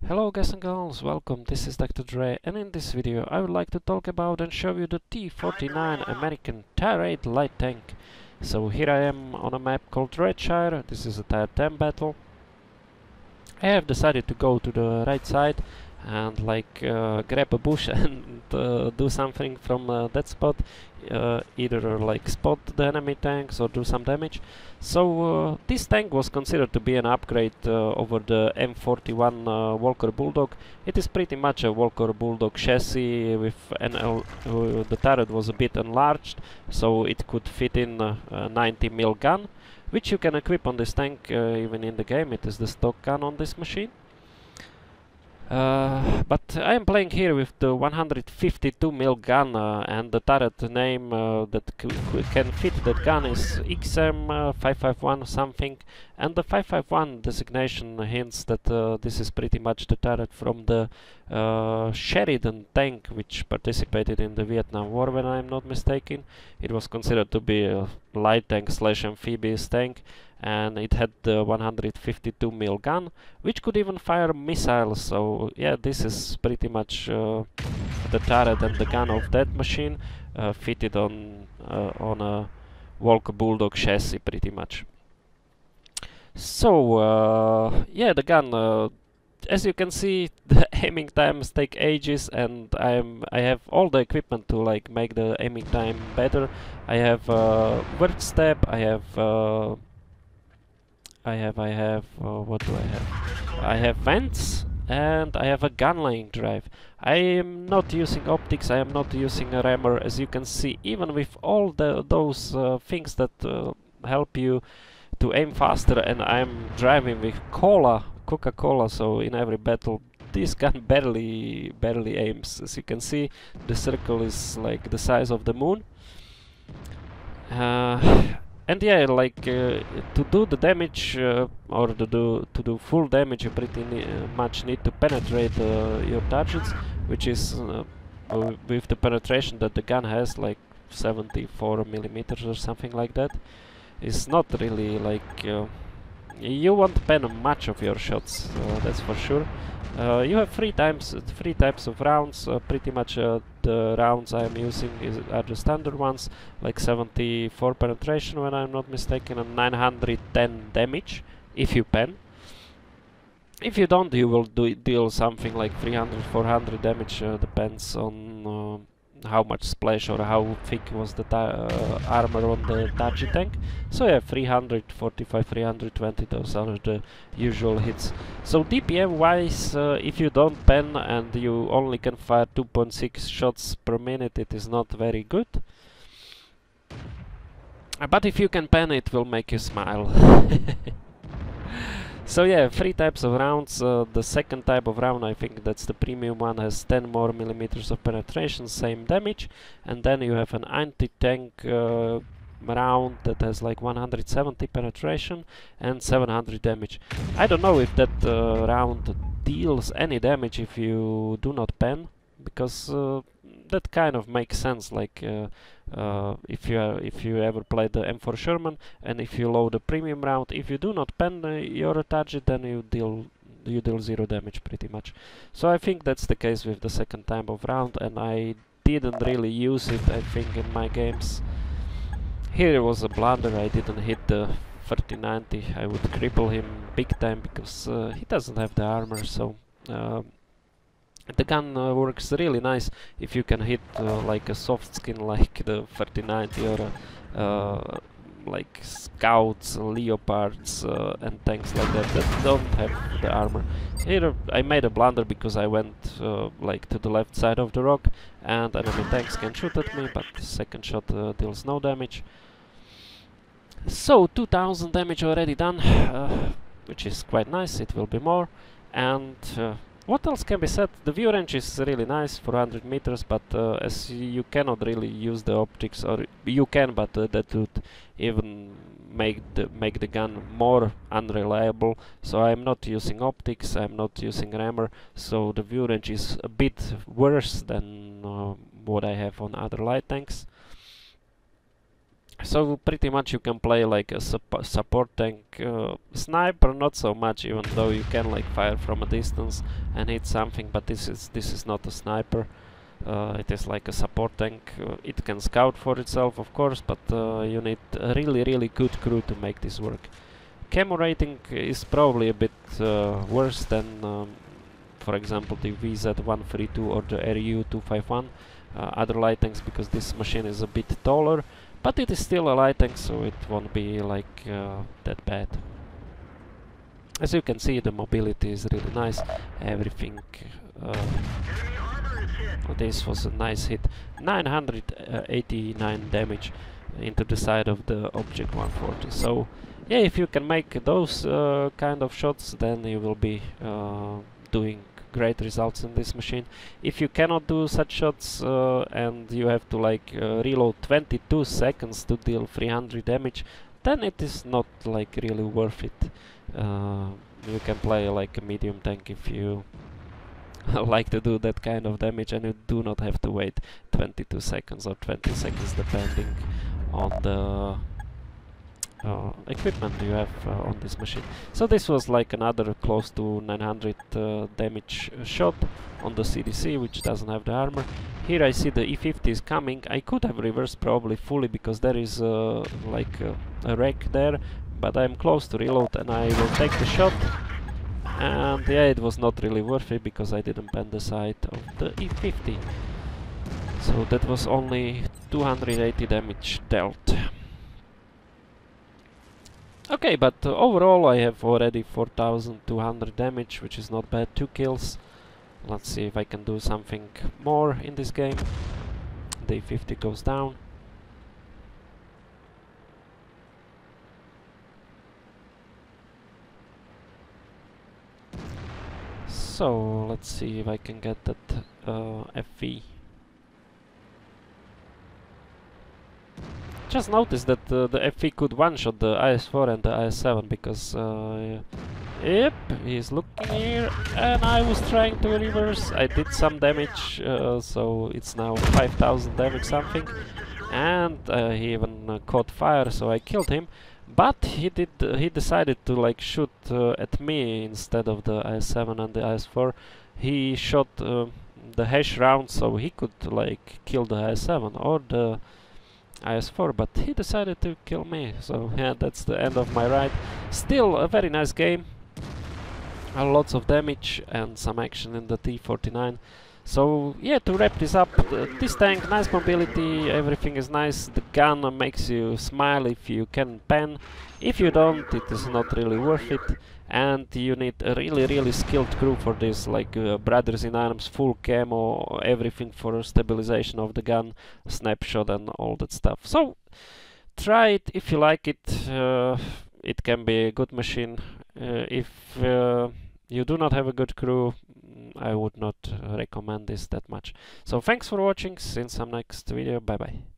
Hello guys and girls, welcome, this is Dr. Dre, and in this video I would like to talk about and show you the T49 American Tier 8 light tank. So here I am on a map called Redshire. This is a Tier 10 battle. I have decided to go to the right side and grab a bush and do something from that spot, either like spot the enemy tanks or do some damage. So this tank was considered to be an upgrade over the M41 Walker Bulldog. It is pretty much a Walker Bulldog chassis with the turret was a bit enlarged, so it could fit in a 90mm gun, which you can equip on this tank even in the game. It is the stock gun on this machine. But I am playing here with the 152mm gun, and the turret name that can fit that gun is XM551 something, and the 551 designation hints that this is pretty much the turret from the Sheridan tank, which participated in the Vietnam War, when I am not mistaken. It was considered to be a light tank slash amphibious tank, and it had the 152mm gun, which could even fire missiles. So yeah, this is pretty much the turret and the gun of that machine, fitted on a Walker Bulldog chassis pretty much. So yeah, the gun, as you can see, the aiming times take ages, and I have all the equipment to like make the aiming time better. I have word step, I have what do I have? I have vents, and I have a gun laying drive. I am not using optics, I am not using a rammer, as you can see. Even with all those things that help you to aim faster, and I'm driving with Coca-Cola, so in every battle this gun barely aims. As you can see, the circle is like the size of the moon. And yeah, to do the damage or to do full damage, you pretty much need to penetrate your targets, which is with the penetration that the gun has, like 74mm or something like that. It's not really like you won't pen much of your shots, that's for sure. You have three types of rounds. Pretty much the rounds I am using are the standard ones, like 74 penetration when I'm not mistaken, and 910 damage if you pen. If you don't, you will deal something like 300-400 damage, depends on how much splash or how thick was the armor on the Taji tank. So yeah, 345, 320, those are the usual hits. So DPM wise, if you don't pen and you only can fire 2.6 shots per minute, it is not very good. But if you can pen, it will make you smile. So yeah, three types of rounds. The second type of round, I think that's the premium one, has 10 more millimeters of penetration, same damage. And then you have an anti-tank round that has like 170 penetration and 700 damage. I don't know if that round deals any damage if you do not pen, because that kind of makes sense. Like if you ever play the M4 Sherman, and if you load the premium round, if you do not pen your target, then you deal 0 damage pretty much. So I think that's the case with the second type of round, and I didn't really use it, I think, in my games. Here was a blunder. I didn't hit the 3090. I would cripple him big time because he doesn't have the armor. So the gun works really nice if you can hit like a soft skin like the 3090 or like scouts, leopards, and tanks like that don't have the armor. Here I made a blunder because I went like to the left side of the rock, and enemy tanks can shoot at me, but the second shot deals no damage. So 2000 damage already done, which is quite nice. It will be more. And what else can be said? The view range is really nice, 400 meters, but as you cannot really use the optics, or you can, but that would even make the gun more unreliable. So I'm not using optics, I'm not using rammer, so the view range is a bit worse than what I have on other light tanks. So pretty much you can play like a support tank. Sniper not so much, even though you can like fire from a distance and hit something, but this is not a sniper. It is like a support tank. It can scout for itself, of course, but you need a really good crew to make this work. Camo rating is probably a bit worse than, for example, the VZ132 or the RU251, other light tanks, because this machine is a bit taller, but it is still a light tank, so it won't be like that bad. As you can see, the mobility is really nice. Everything. This was a nice hit. 989 damage into the side of the Object 140. So yeah, if you can make those kind of shots, then you will be doing great results in this machine. If you cannot do such shots and you have to like reload 22 seconds to deal 300 damage, then it is not like really worth it. You can play like a medium tank if you like to do that kind of damage, and you do not have to wait 22 seconds or 20 seconds depending on the equipment you have on this machine. So this was like another close to 900 damage shot on the CDC, which doesn't have the armor. Here I see the E50 is coming. I could have reversed probably fully because there is like a wreck there, but I'm close to reload and I will take the shot. And yeah, it was not really worth it because I didn't bend the sight of the E50. So that was only 280 damage dealt. Okay, but overall I have already 4200 damage, which is not bad. 2 kills. Let's see if I can do something more in this game. The E50 goes down. So let's see if I can get that FV. Just noticed that the FV could one-shot the IS-4 and the IS-7 because yep, he's looking here and I was trying to reverse. I did some damage, so it's now 5000 damage something, and he even caught fire, so I killed him. But he decided to like shoot at me instead of the IS-7 and the IS-4. He shot the hash round, so he could like kill the IS-7 or the IS-4, but he decided to kill me. So yeah, that's the end of my ride. Still a very nice game. Lots of damage and some action in the T49. So yeah, to wrap this up, this tank, nice mobility, everything is nice. The gun makes you smile if you can pan. If you don't, it is not really worth it. And you need a really skilled crew for this, like brothers in arms, full camo, everything for stabilization of the gun, snapshot and all that stuff. So try it if you like it. It can be a good machine. If you do not have a good crew, I would not recommend this that much. So thanks for watching. See you in some next video. Bye bye.